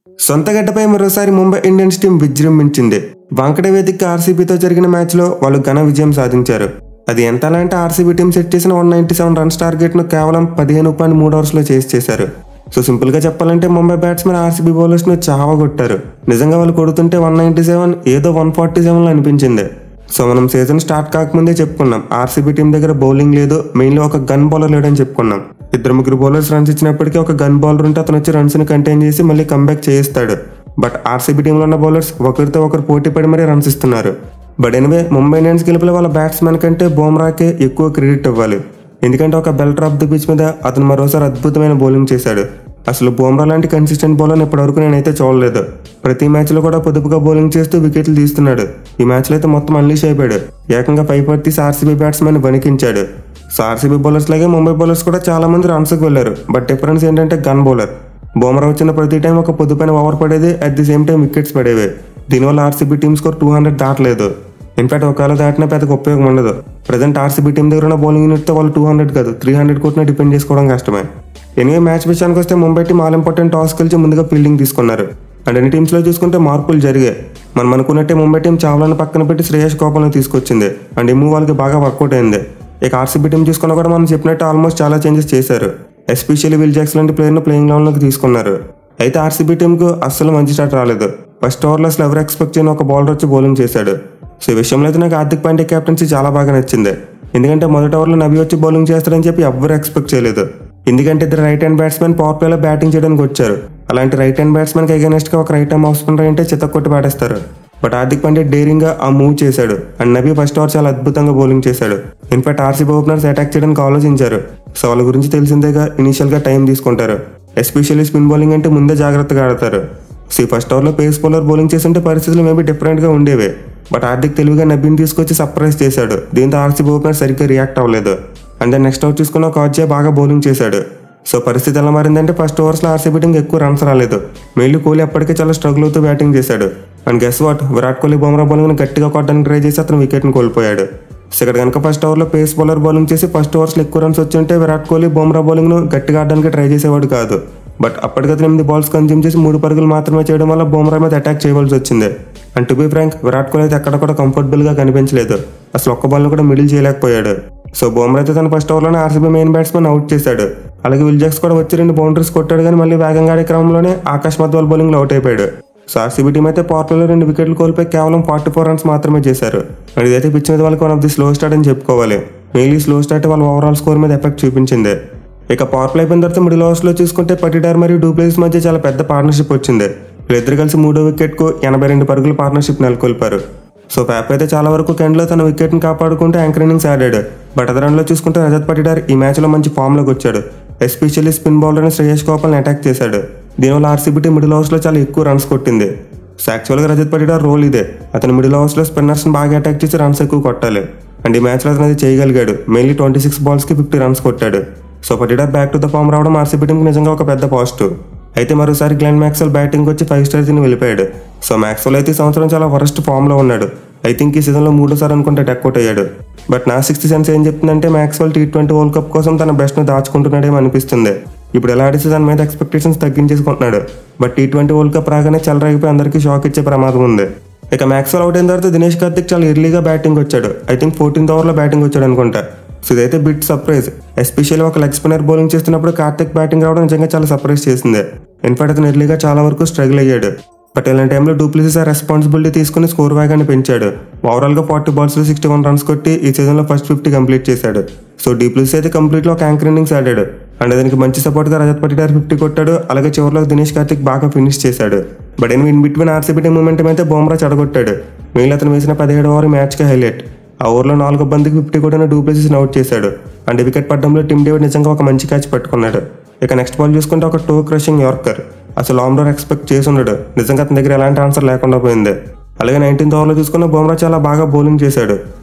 సొంత గడ్డపై మరోసారి ముంబై ఇండియన్స్ టీం విజృంభించింది. వాంకడే వేదిక ఆర్సీబీతో జరిగిన మ్యాచ్లో వాళ్ళు ఘన విజయం సాధించారు. అది ఎంతలా అంటే ఆర్సీబీ టీం సెట్ చేసిన 197 రన్స్ టార్గెట్ను కేవలం 15.3 ఓవర్స్లో చేశారు. సో సింపుల్గా చెప్పాలంటే ముంబై బ్యాట్స్మెన్ ఆర్సీబీ బౌలర్స్ను చావగొట్టారు. నిజంగా వాళ్ళు కొడుతుంటే 197 ఏదో 147లో అనిపించింది. సో మనం సీజన్ స్టార్ట్ కాకముందే చెప్పుకున్నాం ఆర్సీబీ టీం దగ్గర బౌలింగ్ లేదు, మెయిన్లీ ఒక గన్ బౌలర్ లేడని చెప్పుకున్నాం. 2-3 బౌలర్స్ రన్స్ ఇచ్చినప్పటికీ ఒక గన్ బౌలర్ ఉంటే అతను వచ్చి రన్స్ని కంటైన్ చేసి మళ్ళీ కంబ్యాక్ చేయిస్తాడు. బట్ ఆర్సీబీ టీంలో ఉన్న బౌలర్స్ ఒకరితో ఒకరు పోటీ పడి మరీ రన్స్ ఇస్తున్నారు. బట్ ఎనివే ముంబై ఇండియన్స్ గెలుపులో వాళ్ళ బ్యాట్స్మెన్ కంటే బుమ్రాకే ఎక్కువ క్రెడిట్ ఇవ్వాలి. ఎందుకంటే ఒక బెల్టర్ ఆఫ్ ది పిచ్ మీద అతను మరోసారి అద్భుతమైన బౌలింగ్ చేశాడు. అసలు బుమ్రా లాంటి కన్సిస్టెంట్ బౌలర్ని ఇప్పటివరకు నేనైతే చూడలేదు. ప్రతి మ్యాచ్లో కూడా పొదుపుగా బౌలింగ్ చేస్తూ వికెట్లు తీస్తున్నాడు. ఈ మ్యాచ్లో అయితే మొత్తం అన్లీష్ అయిపోయాడు. ఏకంగా 5 తీసి ఆర్సీబీ బ్యాట్స్మెన్ వణికించాడు. సో ఆర్సీబీ బౌలర్స్ లాగే ముంబై బౌలర్స్ కూడా చాలా మంది రన్స్కి వెళ్ళారు. బట్ డిఫరెన్స్ ఏంటంటే గన్ బౌలర్. బుమ్రా వచ్చిన ప్రతి టైం ఒక పొదుపైన ఓవర్ పడేది, at the same time wickets పడేవి. దీనివల్ల ఆర్సీబీ టీమ్ స్కోర్ 200 దాటలేదు. ఇన్ఫాక్ట్ ఒకవేళ దాటినా పెద్దగా ఉపయోగం ఉండదు. ప్రజెంట్ ఆర్సీబీ టీం దగ్గర ఉన్న బౌలింగ్ యూనిట్తో వాళ్ళు 200 కాదు 300 కొట్టినా డిపెండ్ చేసుకోవడం కష్టమే. ఎనివే మ్యాచ్ విషయానికి వస్తే Mumbai team all important toss గెలిచి ముందుగా ఫీల్డింగ్ తీసుకున్నారు. అండ్ అన్ని టీమ్స్లో చూసుకుంటే మార్పులు జరిగాయి. మనం అనుకున్నట్టే ముంబై టీం చావ్లాను పక్కన పెట్టి శ్రేయస్ గోపాల్ని తీసుకొచ్చింది. అండ్ ఈ మూవ్ వాళ్ళకి బాగా వర్కౌట్ అయింది. ఇక ఆర్సీబీ టీం చూసుకున్నా కూడా మనం చెప్పినట్టు ఆల్మోస్ట్ చాలా చేంజెస్ చేశారు. ఎస్పెషల్లీ విల్ జాక్స్ లాంటి ప్లేయర్ను ప్లేయింగ్ లెవెన్లోకి తీసుకున్నారు. అయితే ఆర్సీబీ టీంకు అస్సలు మంచి స్టార్ట్ రాలేదు. ఫస్ట్ ఓవర్లో అసలు ఎవరు ఎక్స్పెక్ట్ చేయని ఒక బౌలర్ వచ్చి బౌలింగ్ చేశాడు. సో ఈ విషయంలో అయితే నాకు హార్దిక్ పాండ్యా కెప్టెన్సీ చాలా బాగా నచ్చింది. ఎందుకంటే మొదటి ఓవర్లో నబీ వచ్చి బౌలింగ్ చేస్తారని చెప్పి ఎవ్వరు ఎక్స్పెక్ట్ చేయలేదు. ఎందుకంటే ఇద్దరు రైట్ హ్యాండ్ బ్యాట్స్మెన్ పవర్ ప్లేలో బ్యాటింగ్ చేయడానికి వచ్చారు. అలాంటి రైట్ హ్యాండ్ బ్యాట్స్మెన్కి అగైనెస్ట్గా ఒక రైట్ హ్యాండ్ ఆఫ్ స్పిన్నర్ అంటే చితక్కొట్టి పాడేస్తారు. బట్ హార్దిక్ పాండ్యా డేరింగ్గా ఆ మూవ్ చేశాడు. అండ్ నబీ ఫస్ట్ ఓవర్ చాలా అద్భుతంగా బౌలింగ్ చేశాడు. ఇన్ఫాక్ట్ ఆర్సీబీ ఓపెనర్స్ అటాక్ చేయడానికి ఆలోచించారు. సో వాళ్ళ గురించి తెలిసిందేగా ఇనిషియల్గా టైం తీసుకుంటారు. ఎస్పెషల్లీ స్పిన్ బౌలింగ్ అంటే ముందే జాగ్రత్తగా ఆడతారు. సో ఈ ఫస్ట్ ఓవర్లో పేస్ బౌలర్ బౌలింగ్ చేస్తుంటే పరిస్థితులు మేబీ డిఫరెంట్గా ఉండేవే. బట్ హార్దిక్ తెలివిగా నబీని తీసుకొచ్చి సర్ప్రైజ్ చేశాడు. దీంతో ఆర్సీబీ ఓపెనర్ సరిగ్గా రియాక్ట్ అవ్వలేదు. అండ్ దెన్ నెక్స్ట్ ఓవర్ చూసుకున్న కాజ్జే బాగా బౌలింగ్ చేశాడు. సో పరిస్థితి ఎలా మారిందంటే ఫస్ట్ ఓవర్స్లో ఆర్సీబీ టీంకి ఎక్కువ రన్స్ రాలేదు. మెయిన్లీ కోహ్లీ అప్పటికే చాలా స్ట్రగుల్ అవుతూ బ్యాటింగ్ చేశాడు. And guess what, Virat Kohli Bumrah బౌలింగ్ని గట్టిగా కొట్టడానికి ట్రై చేసి అతను వికెట్ని కోల్పోయాడు. సో ఇక్కడ కనుక ఫస్ట్ ఓవర్లో పేస్ బౌలర్ బౌలింగ్ చేసి ఫస్ట్ ఓవర్స్లో ఎక్కువ రన్స్ వచ్చి విరాట్ కోహ్లీ బుమ్రా బౌలింగ్ను గట్టిగా ఆడడానికి ట్రై చేసేవాడు కాదు. బట్ అప్పటికతను 8 బాల్స్ కన్జ్యూమ్ చేసి 3 పరుగులు మాత్రమే చేయడం వల్ల బుమ్రా మీద అటాక్ చేయవలసి వచ్చింది. And to be frank, Virat Kohli అయితే ఎక్కడ కూడా కంఫర్టబుల్గా కనిపించలేదు. అసలు ఒక్క బాల్ను కూడా మిడిల్ చేయలేకపోయాడు. సో బుమ్రా అయితే తన ఫస్ట్ ఓవర్లోనే ఆర్సీబీ మెయిన్ బ్యాట్స్మెన్ అవుట్ చేశాడు. అలాగే విల్ జాక్స్ కూడా వచ్చి 2 బౌండరీస్ కొట్టాడు. కానీ మళ్ళీ వేగంగా ఆడే క్రమంలోనే ఆకాష్ మధ్వాల్ బౌలింగ్లో అవుట్ అయిపోయాడు. సో ఆర్సీబీ టీం అయితే పవర్ ప్లేలో 2 వికెట్లు కోల్పోయి కేవలం 44 రన్స్ మాత్రమే చేశారు. అండ్ ఇదైతే పిచ్ మీద వాళ్ళకి one of the slow start అని చెప్పుకోవాలి. మెయిన్లీ స్లో స్టార్ట్ వాళ్ళ ఓవరాల్ స్కోర్ మీద ఎఫెక్ట్ చూపించింది. ఇక పవర్ ప్లే అయిపోయిన తర్వాత మిడిల్ ఓవర్స్లో చూసుకుంటే పటిడార్ మరియు డూప్లెసిస్ మధ్య చాలా పెద్ద పార్ట్నర్షిప్ వచ్చింది. వీళ్ళిద్దరు కలిసి 3వ వికెట్కు 82 పరుగుల పార్ట్నర్షిప్ నెలకొల్పారు. సో ప్యాప్ అయితే చాలా వరకు కెండ్లో తన వికెట్ని కాపాడుకుంటూ యాంకర్ ఇన్నింగ్స్ ఆడాడు. బట్ అదర్ రన్లో చూసుకుంటే రజత్ పటిడార్ ఈ మ్యాచ్లో మంచి ఫామ్లోకి వచ్చాడు. ఎస్పెషల్లీ స్పిన్ బౌలర్ని శ్రేయస్ గోపాల్ని అటాక్ చేశాడు. దీనివల్ల ఆర్సీబీ టీం మిడిల్ ఓవర్స్లో చాలా ఎక్కువ రన్స్ కొట్టింది. సో యాక్చువల్గా రజత్ పటిడార్ రోల్ ఇదే. అతను మిడిల్ ఓవర్స్లో స్పిన్నర్స్ని బాగా అటాక్ చేసి రన్స్ ఎక్కువ కొట్టాలి. అండ్ ఈ మ్యాచ్లో అతను అది చేయగలిగాడు. మెయిన్లీ 26 బాల్స్కి 50 రన్స్ కొట్టాడు. So Patidar back to the form రావడం ఆర్సీబీ టీంకి నిజంగా ఒక పెద్ద పాజిటివ్. అయితే మరోసారి గ్లెన్ మ్యాక్స్వెల్ బ్యాటింగ్ వచ్చి 5 స్టార్ తిని వెళ్ళిపోయాడు. సో మ్యాక్స్వెల్ అయితే ఈ సంవత్సరం చాలా వరస్ట్ ఫామ్లో ఉన్నాడు. ఐ థింక్ ఈ సీజన్లో 3సారి అనుకుంటే డక్అవుట్ అయ్యాడు. బట్ నా 6th సెన్స్ ఏం చెప్తుందంటే మ్యాక్స్వెల్ T20 వరల్డ్ కప్ కోసం తన బెస్ట్ను దాచుకుంటున్నాడేమో అనిపిస్తుంది. ఇప్పుడు ఎలా ఆడితే దాని మీద ఎక్స్పెక్టేషన్స్ తగ్గించేసుకుంటున్నాడు. బట్ T20 వరల్డ్ కప్ రాగానే చెలరేగిపోయి అందరికీ షాక్ ఇచ్చే ప్రమాదం ఉంది. ఇక మ్యాక్స్వెల్ అవుట్ అయిన తర్వాత దినేష్ కార్తిక్ చాలా ఎర్లీగా బ్యాటింగ్ వచ్చాడు. ఐ థింక్ 14th ఓవర్లో బ్యాటింగ్ వచ్చాడు అనుకుంటా. సో ఇదైతే బిట్ సర్ప్రైజ్. ఎస్పెషల్లీ ఒక లెగ్ స్పిన్నర్ బౌలింగ్ చేస్తున్నప్పుడు కార్తిక్ బ్యాటింగ్ రావడం నిజంగా చాలా సర్ప్రైజ్ చేసింది. ఇన్ఫాక్ట్ అతను ఎర్లీగా చాలా వరకు స్ట్రగుల్ అయ్యాడు. బట్ ఇలాంటి టైంలో డూప్లెసిస్ ఆ రెస్పాన్సిబిలిటీ తీసుకుని స్కోర్ వేగాన్ని పెంచాడు. ఓవరాల్గా 40 బాల్స్లో 61 రన్స్ కొట్టి ఈ సీజన్లో ఫస్ట్ 50 కంప్లీట్ చేశాడు. సో డూప్లెసిస్ అయితే కంప్లీట్లో ఒక యాంకర్ ఇన్నింగ్స్ ఆడాడు. అండ్ దానికి మంచి సపోర్ట్గా రజత్ పటిడార్ 50 కొట్టాడు. అలాగే చివరిలో దినేష్ కార్తిక్ బాగా ఫినిష్ చేశాడు. But in between RCB team momentum అయితే బుమ్రా చెడగొట్టాడు. మెయిన్లీ అతను వేసిన 17వ ఓవర్ మ్యాచ్కి హైలైట్. ఆ ఓవర్లో 4 బంతికి 50 కొట్టిన డూప్లెసిస్ని అవుట్ చేశాడు. అండ్ వికెట్ పడడంలో టిమ్ డేవిడ్ నిజంగా ఒక మంచి క్యాచ్ పట్టుకున్నాడు. ఇక నెక్స్ట్ బాల్ చూసుకుంటే ఒక టో క్రషింగ్ యార్కర్. అసలు ఆమ్రోర్ ఎక్స్పెక్ట్ చేసి ఉన్నాడు. నిజంగా అతని దగ్గర ఎలాంటి ఆన్సర్ లేకుండా పోయింది. అలాగే 19th ఓవర్లో చూసుకున్న బుమ్రా చాలా బాగా బౌలింగ్ చేశాడు.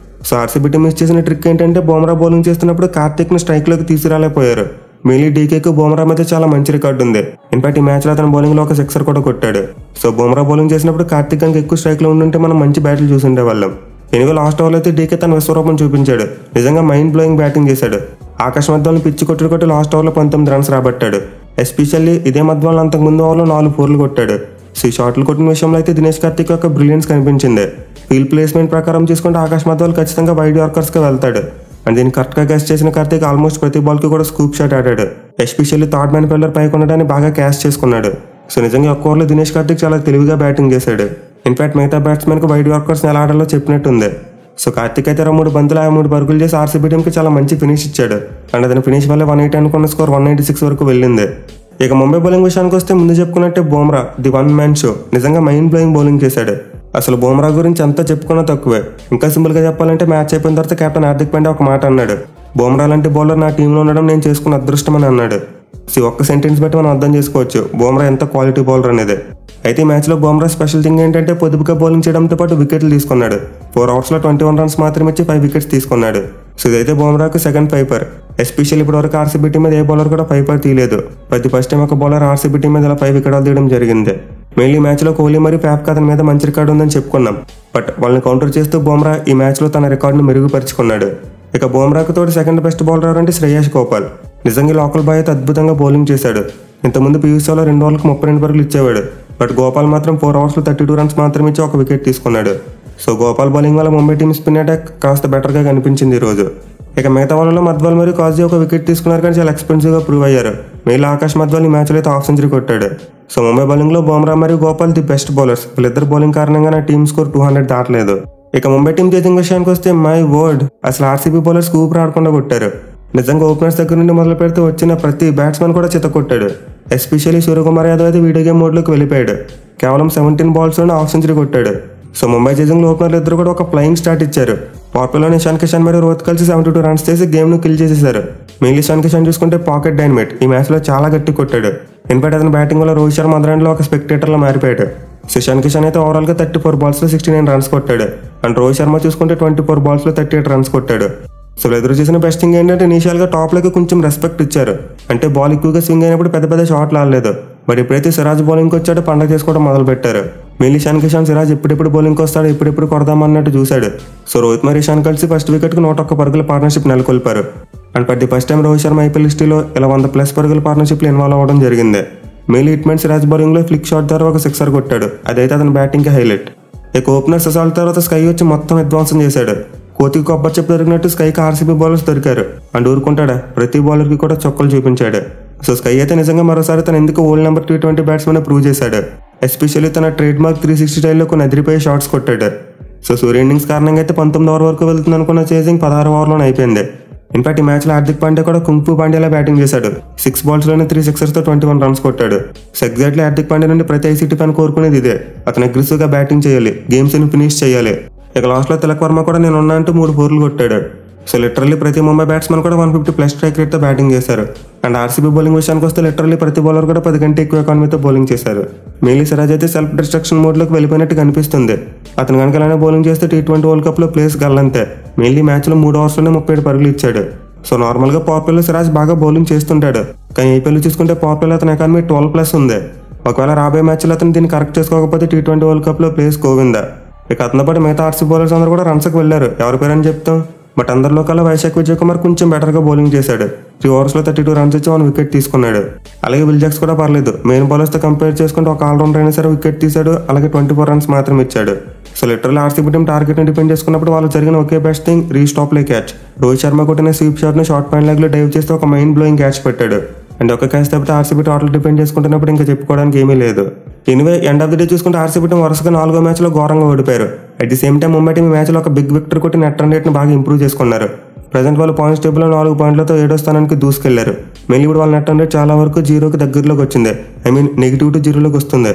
సో ఆర్సీబీ టీం మిస్ చేసిన ట్రిక్ ఏంటంటే బుమ్రా బౌలింగ్ చేస్తున్నప్పుడు కార్తిక్ని స్ట్రైక్లోకి తీసుకురాలేకపోయారు. మెయిన్లీ డీకేకు బుమ్రా మీద చాలా మంచి రికార్డు ఉంది. ఇన్ఫాక్ట్ ఈ మ్యాచ్లో అతను బౌలింగ్లో ఒక 6 కూడా కొట్టాడు. సో బుమ్రా బౌలింగ్ చేసినప్పుడు కార్తిక్ కనుక ఎక్కువ స్ట్రైక్లో ఉండుంటే మనం మంచి బ్యాట్లు చూసుండే వాళ్ళం. ఎనివే లాస్ట్ ఓవర్లో అయితే డీకే తన విశ్వరూపం చూపించాడు. నిజంగా మైండ్ బ్లోయింగ్ బ్యాటింగ్ చేశాడు. ఆకాష్ మధ్వాల్ని పిచ్చి కొట్టి లాస్ట్ ఓవర్లో 19 రన్స్ రాబట్టాడు. ఎస్పెషల్లీ ఇదే మధ్యలో అంతకుముందు ఓవర్లో 4 4లు కొట్టాడు. సో ఈ షాట్లు కొట్టిన విషయంలో అయితే దినేష్ కార్తిక్ యొక్క బ్రిలియన్స్ కనిపించింది. ఫీల్డ్ ప్లేస్మెంట్ ప్రకారం చూసుకుంటే ఆకాష్ మధ్వాల్ ఖచ్చితంగా వైడ్ యార్కర్స్గా వెళ్తాడు. అండ్ దీన్ని కరెక్ట్గా క్యాచ్ చేసిన కార్తిక్ ఆల్మోస్ట్ ప్రతి బాల్కి కూడా స్కూప్ షాట్ ఆడాడు. ఎస్పెషల్లీ థర్డ్ మ్యాన్ ఫీల్డర్ పైకి ఉండడాన్ని బాగా క్యాచ్ చేసుకున్నాడు. సో నిజంగా ఒక్క ఓవర్లో దినేష్ కార్తిక్ చాలా తెలివిగా బ్యాటింగ్ చేశాడు. ఇన్ఫాక్ట్ మిగతా బ్యాట్స్మెన్కి వైడ్ యార్కర్స్ని ఎలా ఆడాలో చెప్పినట్టుంది. సో కార్తిక్ అయితే 3 బంతులు 3 పరుగులు చేసి ఆర్సీబీ టీంకి చాలా మంచి ఫినిష్ ఇచ్చాడు. అండ్ అతని ఫినిష్ వల్ల 180 అనుకున్న స్కోర్ 196 వరకు వెళ్ళింది. ఇక ముంబై బౌలింగ్ విషయానికి వస్తే ముందు చెప్పుకున్నట్టే Bumrah the one man show నిజంగా మైండ్ బ్లోయింగ్ బౌలింగ్ చేశాడు. అసలు బుమ్రా గురించి అంతా చెప్పుకున్నా తక్కువే. ఇంకా సింపుల్గా చెప్పాలంటే మ్యాచ్ అయిపోయిన తర్వాత కెప్టెన్ హార్దిక్ పాండ్యా ఒక మాట అన్నాడు, బుమ్రా లాంటి బౌలర్ నా టీంలో ఉండడం నేను చేసుకున్న అదృష్టం అని అన్నాడు. సో ఒక్క సెంటెన్స్ బట్టి మనం అర్థం చేసుకోవచ్చు బుమ్రా ఎంత క్వాలిటీ బౌలర్ అనేది. అయితే ఈ మ్యాచ్లో బుమ్రా స్పెషల్ థింగ్ ఏంటంటే పొదుపుగా బౌలింగ్ చేయడంతో పాటు వికెట్లు తీసుకున్నాడు. 4 ఓవర్స్లో 21 రన్స్ మాత్రమే ఇచ్చి 5 వికెట్స్ తీసుకున్నాడు. సో ఇదైతే బుమ్రాకు సెకండ్ ఫైపర్. ఎస్పెషల్లీ ఇప్పటివరకు ఆర్సీబీ టీం మీద ఏ బౌలర్ కూడా ఫైపర్ తీయలేదు. ఫస్ట్ టైం ఒక బౌలర్ ఆర్సీబీ టీం మీద ఇలా 5 వికెట్లు తీయడం జరిగింది. మెయిన్లీ మ్యాచ్లో కోహ్లీ మరియు ఫ్యాఫ్ అతని మీద మంచి రికార్డు ఉందని చెప్పుకున్నాం. బట్ వాళ్ళని కౌంటర్ చేస్తూ బుమ్రా ఈ మ్యాచ్లో తన రికార్డును మెరుగుపరుచుకున్నాడు. ఇక బుమ్రాకు తోటి సెకండ్ బెస్ట్ బౌలర్ ఎవరంటే శ్రేయస్ గోపాల్. నిజంగా లోకల్ బాయ్ అయితే అద్భుతంగా బౌలింగ్ చేశాడు. ఇంతకుముందు పీయూసీలో 2 ఓవర్లకు 32 పరుగులు ఇచ్చేవాడు. బట్ గోపాల్ మాత్రం 4 ఓవర్స్లో 32 రన్స్ మాత్రం ఇచ్చి 1 వికెట్ తీసుకున్నాడు. సో గోపాల్ బౌలింగ్ వల్ల ముంబై టీం స్పిన్ అటాక్ కాస్త బెటర్గా కనిపించింది ఈరోజు. ఇక మిగతా వాళ్ళలో మధ్వాల్ మరియు కాజీ 1 వికెట్ తీసుకున్నారు కానీ చాలా ఎక్స్పెన్సివ్గా ప్రూవ్ అయ్యారు. మెయిల్ ఆకాష్ మధ్వాల్ ఈ మ్యాచ్లో అయితే హాఫ్ సెంచరీ కొట్టాడు. సో ముంబై బౌలింగ్లో బుమ్రా మరియు గోపాల్ ది బెస్ట్ బౌలర్స్. వీళ్ళిద్దరు బౌలింగ్ కారణంగా నా టీమ్ స్కోర్ 200 దాటలేదు. ఇక ముంబై టీం చేసింగ్ విషయానికి వస్తే మై వర్డ్ అసలు ఆర్సీబీ బౌలర్స్ ఊపిరి ఆడకుండా కొట్టారు. నిజంగా ఓపెనర్స్ దగ్గర నుండి మొదలు పెడితే వచ్చిన ప్రతి బ్యాట్స్మెన్ కూడా చిత్త కొట్టాడు. ఎస్పెషల్లీ సూర్యకుమార్ యాదవ్ అయితే వీడియో గేమ్ మోడ్లోకి వెళ్ళిపోయాడు. కేవలం 17 బాల్స్లోనే హాఫ్ సెంచరీ కొట్టాడు. సో ముంబై చేసింగ్ ఓపెనర్లు ఇద్దరు కూడా ఒక ఫ్లయింగ్ స్టార్ట్ ఇచ్చారు. పాపులో ఇషాన్ కిషన్ మరియు రోహిత్ కలిసి 72 రన్స్ చేసి గేమ్ను కిల్ చేసేశారు. మెయిన్లీ ఇషాన్ కిషన్ చూసుకుంటే పాకెట్ డైనమైట్ ఈ మ్యాచ్లో చాలా గట్టి కొట్టాడు. ఇన్ఫాక్ట్ అతని బ్యాటింగ్ వల్ల రోహిత్ శర్మ అదరంలో ఒక స్పెక్టేటర్లో మారిపోయాడు. ఇషాన్ కిషన్ అయితే ఓవరాల్గా 34 బాల్స్లో 69 రన్స్ కొట్టాడు. అండ్ రోహిత్ శర్మ చూసుకుంటే 24 బాల్స్లో 38 రన్స్ కొట్టాడు. సో ఎదురు చేసిన బెస్ట్ థింగ్ ఏంటంటే ఇనిషియల్గా టాప్లోకి కొంచెం రెస్పెక్ట్ ఇచ్చారు. అంటే బాల్ ఎక్కువగా స్వింగ్ అయినప్పుడు పెద్ద పెద్ద షాట్లు ఆడలేదు. బట్ ఎప్పుడైతే సిరాజ్ బౌలింగ్కి వచ్చాడో పండగ చేసుకోవడం మొదలు పెట్టారు. మెయిన్లీ ఇషాన్ కిషన్ సిరాజ్ ఎప్పుడెప్పుడు బౌలింగ్కి వస్తాడు ఎప్పుడెప్పుడు కొడదామన్నట్టు చూశాడు. సో రోహిత్ మరియు ఇషాన్ కలిసి ఫస్ట్ వికెట్కి 101 పరుగుల పార్ట్నర్షిప్ నెలకొల్పారు. And first time Rohit Sharma IPL హిస్టరీలో ఇలా 100+ పరుగుల పార్ట్నర్షిప్లో ఇన్వాల్వ్ అవ్వడం జరిగింది. మెయిన్లీ హిట్మెన్ సిరాజ్ బౌలింగ్లో ఫ్లిక్ షాట్ ద్వారా ఒక 6 కొట్టాడు. అదైతే అతని బ్యాటింగ్కి హైలైట్. ఇక ఓపెనర్ అసాల్ట్ తర్వాత స్కై వచ్చి మొత్తం విధ్వంసం చేశాడు. కోతికి కొబ్బరి చెప్పు దొరికినట్టు స్కైకి ఆర్సీబీ బౌలర్స్ దొరికారు. అండ్ ఊరుకుంటాడా ప్రతి బౌలర్కి కూడా చొక్కలు చూపించాడు. సో స్కై అయితే నిజంగా మరోసారి తను ఎందుకు old number T20 batsmen prove చేశాడు. ఎస్పెషల్లీ తన ట్రేడ్ మార్క్ 360 స్టైల్లో కొన్ని అదిరిపోయే షాట్స్ కొట్టాడు. సో సూర్య ఇన్నింగ్స్ కారణంగా అయితే 19 ఓవర్ వరకు వెళ్తుంది అనుకున్న చేసింగ్ 16 ఓవర్లోనే అయిపోయింది. ఇన్ఫాక్ట్ ఈ మ్యాచ్లో హార్దిక్ పాండ్యా కూడా కుంగ్ఫూ పాండ్యాలా బ్యాటింగ్ చేశాడు. 6 బాల్స్లోనే 3 సిక్సర్స్తో 21 రన్స్ కొట్టాడు. సో ఎగ్జాక్ట్లీ హార్దిక్ పాండ్యా నుండి ప్రతి ఐసీటీ ఫ్యాన్ కోరుకునేది ఇదే. అతను అగ్రెసివ్గా బ్యాటింగ్ చేయాలి, గేమ్స్ని ఫినిష్ చేయాలి. ఇక లాస్ట్లో తిలక్ వర్మ కూడా నేను ఉన్నా అంటూ 3 4లు కొట్టాడు. సో లిటరల్లీ ప్రతి ముంబై బ్యాట్స్మెన్ కూడా 150+ స్ట్రైక్ రేట్తో బ్యాటింగ్ చేశారు. అండ్ ఆర్సీబీ బౌలింగ్ విషయానికి వస్తే లిటరల్లీ ప్రతి బౌలర్ కూడా 10 కంటే ఎక్కువ ఎకానమీతో బౌలింగ్ చేశారు. మెయిన్లీ సిరాజ్ అయితే సెల్ఫ్ డిస్ట్రక్షన్ మోడ్లోకి వెళ్ళిపోయినట్టు కనిపిస్తుంది. అతను కనుక అలానే బౌలింగ్ చేస్తే T20 వరల్డ్ కప్లో ప్లేస్ గల్లంతే. మెయిన్లీ మ్యాచ్లో 3 ఓవర్స్లోనే 37 పరుగులు ఇచ్చాడు. సో నార్మల్గా పవర్ప్లేలో సిరాజ్ బాగా బౌలింగ్ చేస్తుంటాడు. కానీ ఐపీఎల్ చూసుకుంటే పవర్ప్లేలో అతని ఎకానమీ 12+ ఉంది. ఒకవేళ రాబోయే మ్యాచ్లో అతను దీన్ని కరెక్ట్ చేసుకోకపోతే T20 వరల్డ్ కప్లో ప్లేస్ గోవిందా. ఇక అతను పాటు మిగతా ఆర్సీ బౌలర్స్ అందరూ కూడా రన్స్కి వెళ్ళారు. ఎవరి పేరని చెప్తాం. బట్ అందరిలో కల్లా వైశాఖ్ విజయ్ కుమార్ కొంచెం బెటర్గా బౌలింగ్ చేశాడు. 3 ఓవర్స్లో 32 రన్స్ ఇచ్చి 1 వికెట్ తీసుకున్నాడు. అలాగే విల్ జాక్స్ కూడా పర్లేదు. మెయిన్ బౌలర్స్తో కంపేర్ చేసుకుంటే ఒక ఆల్రౌండర్ అయినా సరే వికెట్ తీశాడు. అలాగే 24 రన్స్ మాత్రం ఇచ్చాడు. సో లిటరల్ ఆర్సీబీ టీం టార్గెట్ని డిపెండ్ చేసుకున్నప్పుడు వాళ్ళు జరిగిన ఒకే best thing Reece Topley catch. Rohit Sharma కొట్టిన స్వీప్ షాట్ని షార్ట్ పాయింట్ లెగ్లో డైవ్ చేస్తే ఒక మైండ్ బ్లోయింగ్ క్యాచ్ పెట్టాడు. అండ్ ఒక క్యాచ్ తప్పితే ఆర్సీబీ టోటల్ డిపెండ్ చేసుకుంటున్నప్పుడు ఇంకా చెప్పుకోవడానికి ఏమీ లేదు. Anyway end of the day చూసుకుంటే ఆర్సీబీ టీం వరుసగా 4వ మ్యాచ్లో ఘోరంగా ఓడిపోయారు. At the same time Mumbai team ఈ మ్యాచ్లో ఒక బిగ్ విక్టరీ కొట్టి నెట్ రన్ రేట్ని బాగా ఇంప్రూవ్ చేసుకున్నారు. ప్రజెంట్ వాళ్ళు పాయింట్స్ టేబుల్లో 4 పాయింట్లతో 7వ స్థానానికి దూసుకెళ్లారు. మెయిన్ ఇప్పుడు వాళ్ళ నెట్ రన్ రేట్ చాలా వరకు 0కి దగ్గరలోకి వచ్చింది. -2 to 0లోకి వస్తుంది.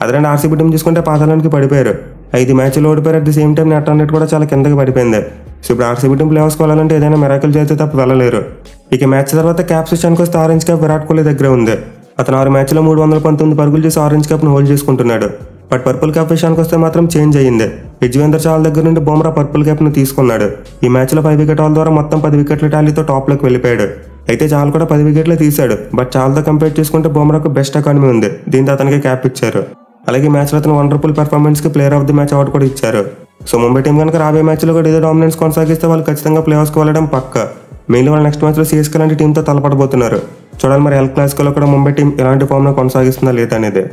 అదే ఆర్సీబీ టీం చూసుకుంటే పాతాళానికి పడిపోయారు. 5 మ్యాచ్లు ఓడిపోయారు. At the same time net run rate కూడా చాలా కిందకి పడిపోయింది. సో ఇప్పుడు ఆర్సీబీ టీం ప్లేఆఫ్స్కి వెళ్ళాలంటే ఏదైనా మిరాకిల్ చేస్తే తప్ప వెళ్ళలేరు. ఇక మ్యాచ్ తర్వాత క్యాప్స్ విషయానికి వస్తే ఆరెంజ్ క్యాప్ విరాట్ కోహ్లీ దగ్గర ఉంది. అతను 6 మ్యాచ్లో 319 పరుగులు చేసి ఆరెంజ్ క్యాప్ను హోల్డ్ చేసుకుంటున్నాడు. బట్ పర్పుల్ క్యాప్ విషయానికి వస్తే మాత్రం చేంజ్ అయ్యింది. యజ్వేందర్ చాహల్ దగ్గర నుండి బుమ్రా పర్పుల్ క్యాప్ను తీసుకున్నాడు. ఈ మ్యాచ్లో 5 వికెట్ హాల్ ద్వారా మొత్తం 10 వికెట్ల టాలీతో టాప్లోకి వెళ్ళిపోయాడు. అయితే చాహల్ కూడా 10 వికెట్లే తీశాడు. బట్ చాహల్తో కంపేర్ చేసుకుంటే బుమ్రాకు బెస్ట్ ఎకానమీ ఉంది. దీంతో అతనికి క్యాప్ ఇచ్చారు. అలాగే మ్యాచ్లో అతను వండర్ఫుల్ పెర్ఫార్మెన్స్కి player of the match award కూడా ఇచ్చారు. సో ముంబై టీం కనుక రాబోయే మ్యాచ్లో కూడా ఇదే డామినెన్స్ కొనసాగిస్తే వాళ్ళు ఖచ్చితంగా ప్లేఆఫ్స్కి వెళ్ళడం పక్క. మెయిన్లీ వాళ్ళు నెక్స్ట్ మ్యాచ్లో సిఎస్కే లాంటి టీంతో తలపడబోతున్నారు. చూడాలి మరి ఎల్ క్లాసికోలో కూడా ముంబై టీం ఇలాంటి ఫామ్ను కొనసాగిస్తుందా లేదా అనేది.